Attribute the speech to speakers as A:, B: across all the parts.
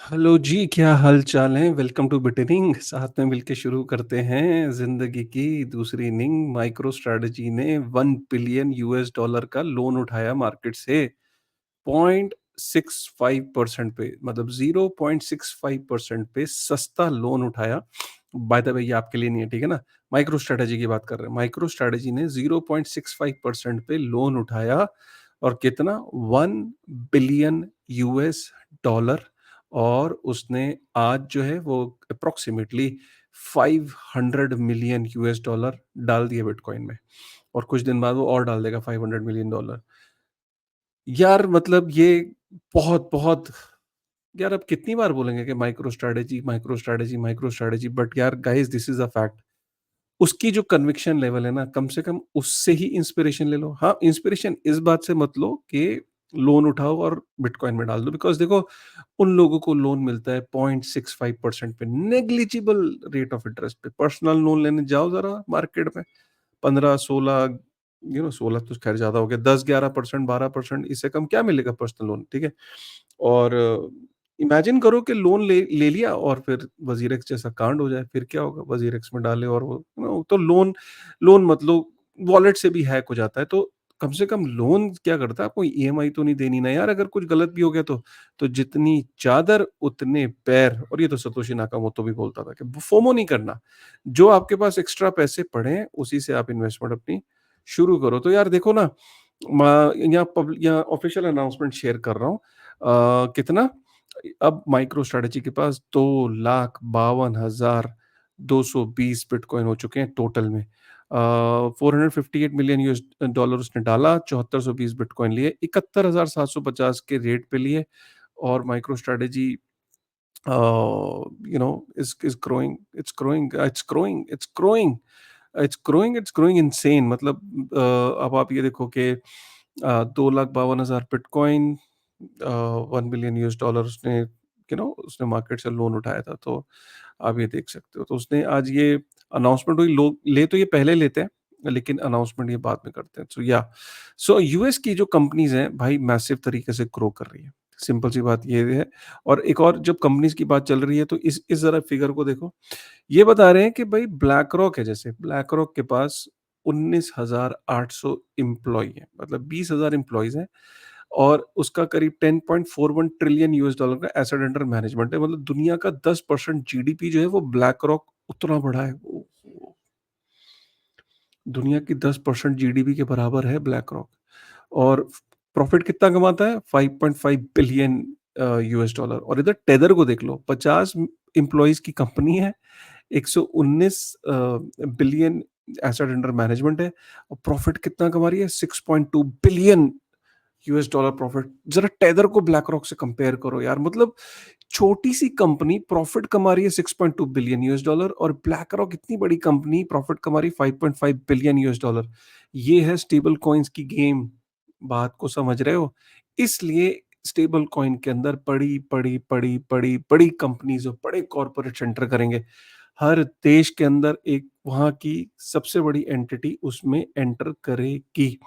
A: Hello जी, क्या हाल-चाल है? वेलकम टू बिटनिंग साथ में मिलके शुरू करते हैं ज़िंदगी की दूसरी इनिंग। माइक्रो स्ट्रैटेजी ने 1 बिलियन यूएस डॉलर का लोन उठाया मार्केट से 0.65% पे मतलब 0.65% पे सस्ता लोन उठाया। बाय द वे ये आपके लिए नहीं है, ठीक है ना? माइक्रो स्ट्रैटेजी की बात कर रहे हैं। माइक्रो स्ट्रैटेजी ने 0.65% पे लोन उठाया और कितना 1 बिलियन यूएस डॉलर और उसने आज जो है वो अप्रॉक्सिमेटली 500 मिलियन यूएस डॉलर डाल दिए बिटकॉइन में और कुछ दिन बाद वो और डाल देगा 500 मिलियन डॉलर। यार मतलब ये बहुत बहुत यार अब कितनी बार बोलेंगे कि micro strategy micro strategy micro strategy but यार guys this is a fact. उसकी जो कन्विक्शन लेवल है ना, कम से कम उससे ही इंस्पिरेशन ले लो। हाँ, इंस्पिरेशन इस बात से मत लो कि लोन उठाओ और बिटकॉइन में डाल दो, बिकॉज़ देखो उन लोगों को लोन मिलता है 0.65% पे, नेग्लिजिबल रेट ऑफ इंटरेस्ट पे। पर्सनल लोन लेने जाओ ज़रा मार्केट में, 15-16 16 तो ख़ैर ज़्यादा हो गया, 10-11%, 12%, इससे कम क्या मिलेगा पर्सनल लोन, ठीक है? और इमेजिन करो कि लोन ले ले लिया और फिर वज़ीर-एक्स जैसा कांड हो जाए, फिर क्या होगा? वज़ीर-एक्स में डाले और वो तो लोन लोन मत लो, वॉलेट से भी हैक हो जाता है, तो कम से कम लोन क्या करता है, आपको ईएमआई तो नहीं देनी ना यार, अगर कुछ गलत भी हो गया तो। तो जितनी चादर उतने पैर, और ये तो सतोशी नाकामोतो भी बोलता था कि फोमो नहीं करना। जो आपके पास एक्स्ट्रा पैसे पड़े हैं, उसी से आप इन्वेस्टमेंट अपनी शुरू करो। तो यार देखो ना, यहाँ ऑफिशियल अनाउंसमेंट शेयर कर रहा हूँ। कितना अब माइक्रो स्ट्रेटजी के पास 2,52,220 बिटकॉइन हो चुके हैं टोटल में। 458 मिलियन यूएस डॉलर उसने डाला, 7420 बिटकॉइन लिए, 71,750 के रेट पे लिए। और micro strategy is growing, it's growing insane। मतलब अब आप ये देखो कि 2,52,000 बिटकॉइन, 1 बिलियन यूएस डॉलर उसने मार्केट से लोन उठाया था, तो आप ये देख सकते हो। तो उसने आज ये अनाउंसमेंट हुई, लोग ले तो ये पहले लेते हैं, लेकिन अनाउंसमेंट ये बाद में करते हैं। सो यूएस की जो कंपनीज़ हैं भाई मैसिव तरीके से ग्रो कर रही है। सिंपल सी बात ये है। और एक और जब कंपनीज़ की बात चल रही है तो इस ज़रा फिगर को देखो। ये बता रहे हैं कि भाई ब्लैक रॉक है, जैसे ब्लैक रॉक के पास 19,800 एम्प्लॉयी हैं, मतलब 20,000 एम्प्लॉइज़ हैं और उसका करीब 10.41 ट्रिलियन यूएस डॉलर का एसेट अंडर मैनेजमेंट है। मतलब दुनिया का 10% जीडीपी जो है वो ब्लैक रॉक उतना बड़ा है। दुनिया की 10% जीडीपी के बराबर है ब्लैक रॉक। और प्रॉफिट कितना कमाता है? 5.5 बिलियन यूएस डॉलर। और इधर टेदर को देख लो, 50 एम्प्लॉइज़ की कंपनी है, 119 बिलियन एसेट अंडर मैनेजमेंट है और प्रॉफिट कितना कमा रही है? 6.2 बिलियन यूएस डॉलर प्रॉफिट। जरा टेदर को ब्लैक रॉक से कंपेयर करो यार, मतलब छोटी सी कंपनी प्रॉफिट कमा रही है 6.2 बिलियन यूएस डॉलर और ब्लैक रॉक इतनी बड़ी कंपनी प्रॉफिट कमा रही है 5.5 बिलियन यूएस डॉलर। ये है स्टेबल कॉइन्स की गेम। बात को समझ रहे हो? इसलिए स्टेबल कॉइन के अंदर बड़ी कंपनीज और बड़े कॉर्पोरेट एंटर करेंगे। हर देश के अंदर एक वहाँ की सबसे बड़ी एंटिटी उसमें एंटर करेगी।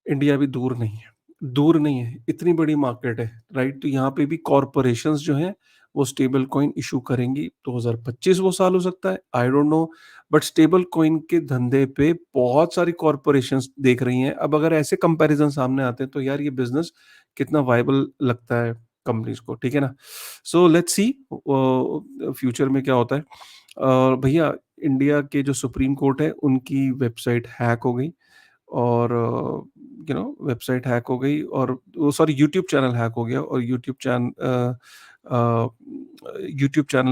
A: इंडिया भी दूर नहीं है, दूर नहीं है, इतनी बड़ी मार्केट है, राइट? तो यहाँ पे भी कॉर्पोरेशंस जो हैं, वो स्टेबल कॉइन इश्यू करेंगी। 2025 वो साल हो सकता है, I don't know, but stable coin के धंधे पे बहुत सारी कॉर्पोरेशंस देख रही हैं। अब अगर ऐसे कंपैरिज़न सामने आते हैं, तो यार ये बिज़नेस कितना वायबल लगता है कंपनीज़ को, ठीक है ना? सो लेट्स सी फ्यूचर में क्या होता है। भैया इंडिया के जो सुप्रीम कोर्ट है, उनकी वेबसाइट हैक हो गई और वेबसाइट हैक हो गई और वो सॉरी यूट्यूब चैनल हैक हो गया और यूट्यूब चैनल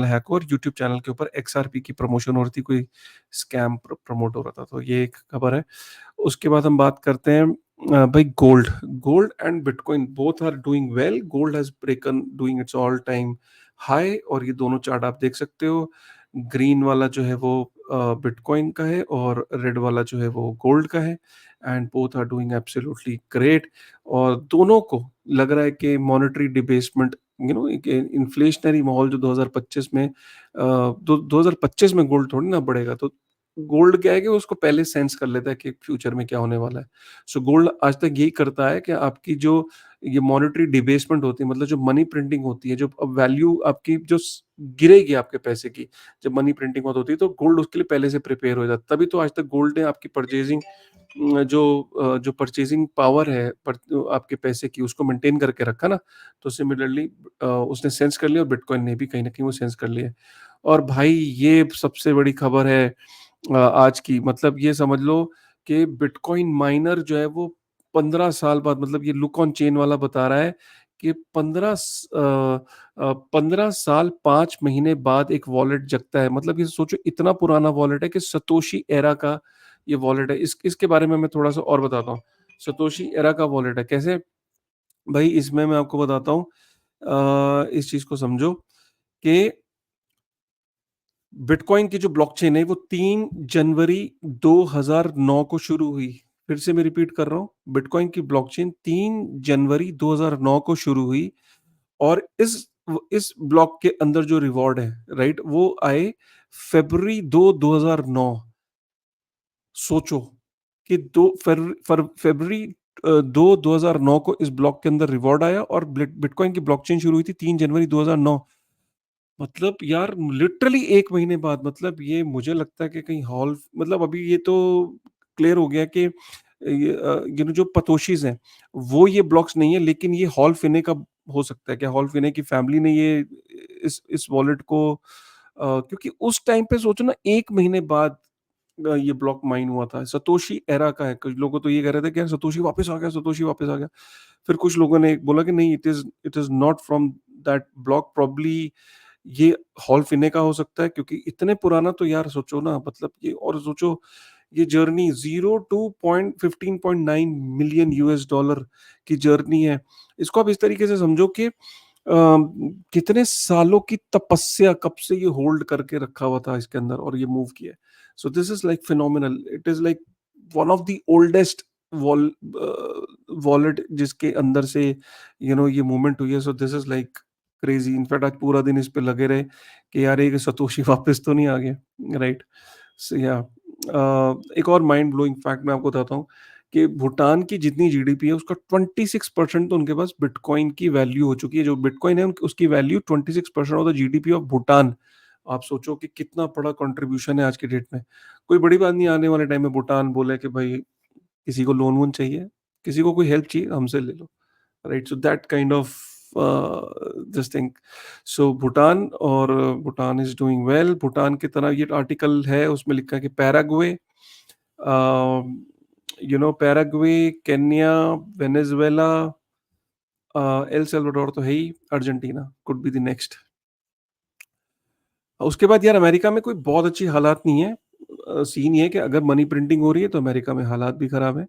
A: हैक हुआ और यूट्यूब चैनल के ऊपर एक्सआरपी की प्रमोशन हो रही थी, कोई स्कैम प्रमोट हो रहा था, तो ये एक खबर है। उसके बाद हम बात करते हैं भाई gold. Gold and bitcoin both are doing well. Gold has broken doing its all time high और ये दोनों चार्ट आप देख सकते हो। ग्रीन वाला जो है वो बिटकॉइन का है और रेड वाला जो है वो गोल्ड का है and both are doing absolutely great. और दोनों को लग रहा है कि मॉनेटरी डिबेसमेंट, एक इन्फ्लेशनरी माहौल जो 2025 में 2025 में गोल्ड थोड़ी ना बढ़ेगा, तो गोल्ड क्या है कि उसको पहले सेंस कर लेता है कि फ्यूचर में क्या होने वाला है। सो गोल्ड आज तक यही करता है कि आपकी जो ये मॉनेटरी डिबेसमेंट होती है, मतलब जो मनी प्रिंटिंग होती है, जो अब वैल्यू आपकी जो गिरेगी आपके पैसे की, जब मनी प्रिंटिंग बहुत होती है, तो गोल्ड उसके लिए पहले से प्रिपेयर हो जाता है। तभी तो आज तक गोल्ड ने आपकी परचेजिंग जो परचेजिंग पावर है आपके पैसे की, उसको मेंटेन करके रखा ना। तो सिमिलरली उसने सेंस कर लिया, और बिटकॉइन ने भी कहीं ना कहीं वो सेंस कर लिया है। और भाई ये सबसे बड़ी खबर है आज की, मतलब ये समझ लो कि बिटकॉइन माइनर जो है वो 15 साल बाद, मतलब ये लुक ऑन चेन वाला बता रहा है कि 15 साल 5 महीने बाद एक वॉलेट जगता है। मतलब ये सोचो, इतना पुराना वॉलेट है कि सतोशी एरा का ये वॉलेट है। इसके बारे में मैं थोड़ा सा और बताता हूँ। सतोशी एरा का वॉलेट है कैसे भाई, इसमें मैं आपको बताता हूँ। इस चीज को समझो कि बिटकॉइन की जो ब्लॉकचेन है वो 3 जनवरी 2009 को शुरू हुई। फिर से मैं रिपीट कर रहा हूँ, बिटकॉइन की ब्लॉकचेन 3 जनवरी 2009 को शुरू हुई। और इस ब्लॉक के अंदर जो रिवॉर्ड है, राइट, वो आए फरवरी 2009। सोचो कि फरवरी 2009 को इस ब्लॉक के अंदर रिवॉर्ड आया, और बिटकॉइन की ब्लॉकचेन शुरू हुई थी 3 जनवरी 2009। मतलब यार लिटरली 1 महीने बाद। मतलब ये मुझे लगता है कि कहीं हॉल, मतलब अभी ये तो क्लियर हो गया कि ये जो पतोशीज हैं वो ये ब्लॉक्स नहीं है, लेकिन ये हॉल फिने का हो सकता है। क्या हॉल फिने की फैमिली ने ये इस वॉलेट को क्योंकि उस टाइम पे सोचो ना, 1 महीने बाद ये ब्लॉक माइन हुआ था। सतोशी एरा का है। कुछ लोगों तो ये कह रहे थे कि यार सतोशी वापस आ गया, सतोशी वापस आ गया। फिर कुछ लोगों ने बोला कि नहीं, it is not from that block, probably ये हॉल फिने का हो सकता है। क्योंकि इतने पुराना तो यार सोचो ना, मतलब ये, और सोचो ये journey 0 to 15.9 million US dollar की जर्नी है। इसको आप इस तरीके से समझो कि कितने सालों की तपस्या, कब से ये होल्ड करके रखा हुआ था इसके अंदर, और ये मूव किया। So this is like phenomenal, it is like one of the oldest wallet जिसके अंदर से ये मूवमेंट हुई है। So this is like crazy. In fact आज पूरा दिन इस पे लगे रहे कि यार ये सतोशी वापस तो नहीं आ गया, राइट। सो या एक और माइंड ब्लोइंग फैक्ट मैं आपको बताता हूँ कि भूटान की जितनी जीडीपी है उसका 26% तो उनके पास बिटकॉइन की वैल्यू हो चुकी है। जो बिटकॉइन है उसकी value 26% of the GDP of Bhutan. आप सोचो कि कितना बड़ा कंट्रीब्यूशन है आज की डेट में। कोई बड़ी बात नहीं, आने वाले टाइम में भूटान बोले कि भाई किसी को लोन वोन चाहिए, किसी को कोई हेल्प चाहिए, हमसे ले लो, right. So that kind of this thing. So Bhutan, और Bhutan is doing well. Bhutan की तरह ये आर्टिकल है, उसमें लिखा है कि Paraguay, Paraguay, Kenya, Venezuela, El Salvador तो है ही, Argentina could be the next. उसके बाद यार अमेरिका में कोई बहुत अच्छी हालात नहीं है। सीन ये है कि अगर मनी प्रिंटिंग हो रही है तो अमेरिका में हालात भी खराब है।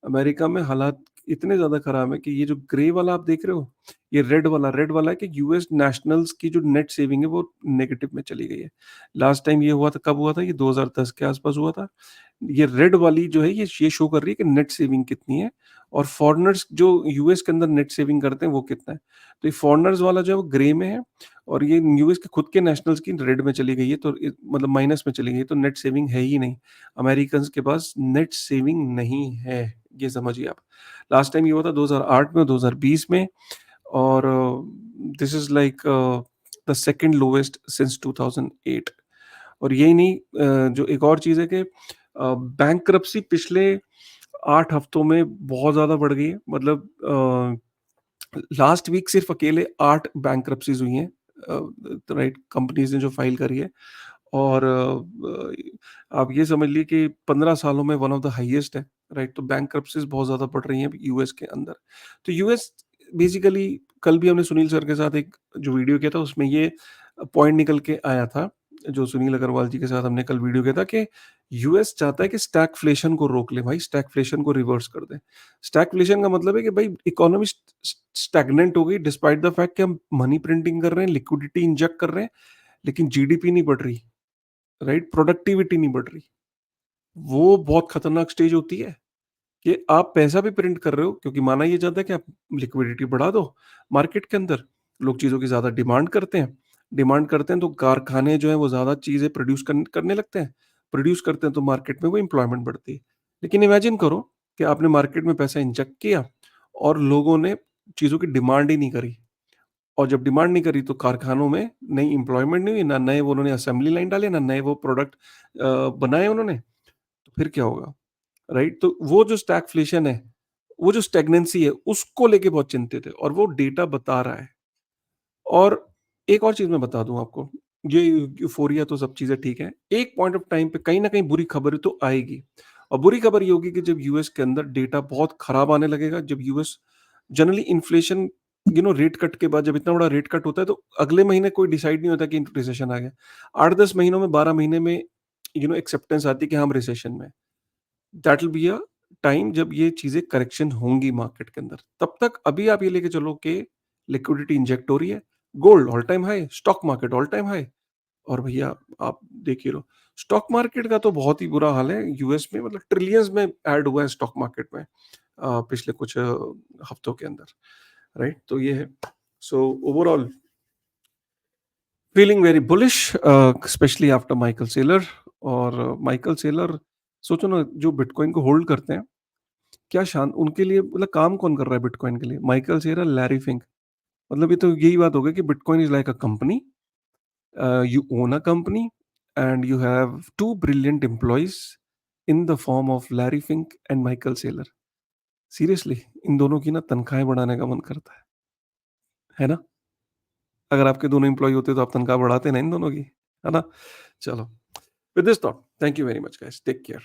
A: अमेरिका में हालात इतने ज़्यादा खराब है कि ये जो ग्रे वाला आप देख रहे हो, ये रेड वाला है कि यूएस नेशनल्स की जो नेट सेविंग है वो नेगेटिव में चली गई है। लास्ट टाइम ये हुआ था, कब हुआ था? ये 2010 के आसपास हुआ था। ये रेड वाली जो है ये शो कर रही है कि नेट सेविंग कितनी है, और फॉरेनर्स जो यूएस के अंदर नेट सेविंग करते हैं वो कितना है। तो ये फॉरेनर्स वाला जो है वो ग्रे में है, और ये यूएस के खुद के नेशनल्स की रेड में चली गई है, तो मतलब माइनस में चली गई है। तो नेट सेविंग है ही नहीं। अमेरिकन के पास नेट सेविंग नहीं है, ये समझिए आप। लास्ट टाइम ये हुआ था 2008 में, 2020 में, और this is like the second lowest since 2008। और यही नहीं, जो एक और चीज़ है कि बैंक्रप्सी पिछले 8 हफ्तों में बहुत ज़्यादा बढ़ गई है। मतलब लास्ट वीक सिर्फ अकेले 8 बैंक्रप्सीज हुई हैं, राइट, कंपनीज ने जो फाइल करी है। और आप ये समझ लीजिए कि 15 सालों में वन ऑफ द हाईएस्ट है, राइट। तो बैंक्रप्सीज बहुत ज़्यादा बढ़ रही हैं यूएस के अंदर। तो यूएस बेसिकली, कल भी हमने सुनील सर के साथ एक जो वीडियो किया था उसमें ये पॉइंट निकल के आया था। जो सुनील अग्रवाल जी के साथ हमने कल वीडियो किया था कि यूएस चाहता है कि स्टैगफ्लेशन को रोक ले भाई, स्टैगफ्लेशन को रिवर्स कर दे। स्टैगफ्लेशन का मतलब है कि भाई इकोनॉमी स्टैग्नेंट हो गई, डिस्पाइट द फैक्ट कि हम मनी प्रिंटिंग कर रहे हैं, लिक्विडिटी इंजेक्ट कर रहे हैं, लेकिन जीडीपी नहीं बढ़ रही, राइट, प्रोडक्टिविटी नहीं बढ़ रही। वो बहुत खतरनाक स्टेज होती है कि आप पैसा भी प्रिंट कर रहे हो, क्योंकि माना ये जाता है कि आप लिक्विडिटी बढ़ा दो मार्केट के अंदर। लोग चीज़ों की ज़्यादा डिमांड करते हैं, तो कारखाने जो हैं वो ज़्यादा चीज़ें प्रोड्यूस करने लगते हैं। प्रोड्यूस करते हैं तो मार्केट में वो एम्प्लॉयमेंट बढ़ती है। लेकिन इमेजिन करो कि आपने मार्केट में पैसा इंजेक्ट किया और लोगों ने चीज़ों की डिमांड ही नहीं करी, और जब डिमांड नहीं करी तो कारखानों में नई एम्प्लॉयमेंट नहीं हुई, ना नए वो उन्होंने असेंबली लाइन डाले, ना नए वो प्रोडक्ट बनाए उन्होंने, तो फिर क्या होगा? राइट? तो वो जो स्टैगफ्लेशन है, वो जो स्टैग्नेंसी है, उसको लेके बहुत चिंतित है और वो डेटा बता रहा है। और एक और चीज़ मैं बता दूँ आपको, ये यूफ़ोरिया तो सब चीज़ें ठीक है। एक पॉइंट ऑफ टाइम पे कहीं न कहीं बुरी खबर तो आएगी, और बुरी खबर ये होगी कि जब यूएस के अंदर डेटा बहुत खराब आने लगेगा, जब US generally inflation rate cut के बाद जब इतना बड़ा रेट कट होता है, तो अगले महीने कोई डिसाइड नहीं होता कि रिसेशन आ गया। 8-10 महीनों में, 12 महीने में एक्सेप्टेंस आती है कि हम रिसेशन में हैं। That will be a time जब ये चीज़ें करेक्शन होंगी मार्केट के अंदर। तब तक अभी आप ये लेके चलो कि लिक्विडिटी इंजेक्ट हो रही है, gold all time high, stock market all time high, और भैया आप देख ही लो, स्टॉक मार्केट का तो बहुत ही बुरा हाल है यूएस में, मतलब ट्रिलियंस में ऐड हुआ है स्टॉक मार्केट में पिछले कुछ हफ्तों के अंदर, राइट? तो ये है। So overall feeling very bullish, specially after Michael Saylor. और माइकल सेलर, सोचो ना, जो बिटकॉइन को होल्ड करते हैं, क्या शान उनके लिए, मतलब काम कौन कर रहा है बिटकॉइन के लिए? Michael Saylor, Larry Fink. मतलब ये तो यही बात हो गई कि bitcoin is like a company, you own a company and you have two brilliant employees in the form of Larry Fink and Michael Saylor. Seriously in दोनों की ना तनख्वाहें बढ़ाने का मन करता है ना? अगर आपके दोनों एम्प्लॉय होते तो आप तनख्वाह बढ़ाते ना इन दोनों की, है ना? चलो, with this thought, thank you very much guys, take care.